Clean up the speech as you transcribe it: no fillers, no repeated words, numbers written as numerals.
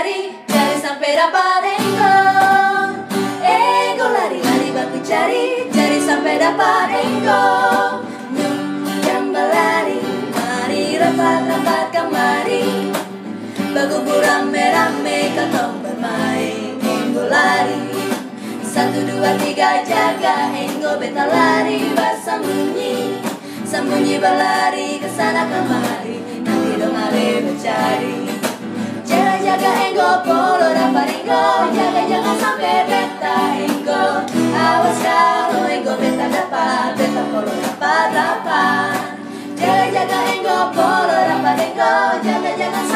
cari, cari sampai dapat enggo. Enggo lari-lari baku cari, cari sampai dapat enggo. Yang berlari, mari rapat-rapat kemari. Berkumpul rame-rame katong bermain enggo lari. 1, 2, 3 jaga enggo beta lari bersembunyi. Sembunyi berlari kesana kemari, nanti dong ale bercari. Jaga enggo polo dapat enggo, jaga jangan sampai beta enggo. Awas kalau enggo beta dapat, beta polo dapat. Jaga enggo polo dapat enggo, jaga jangan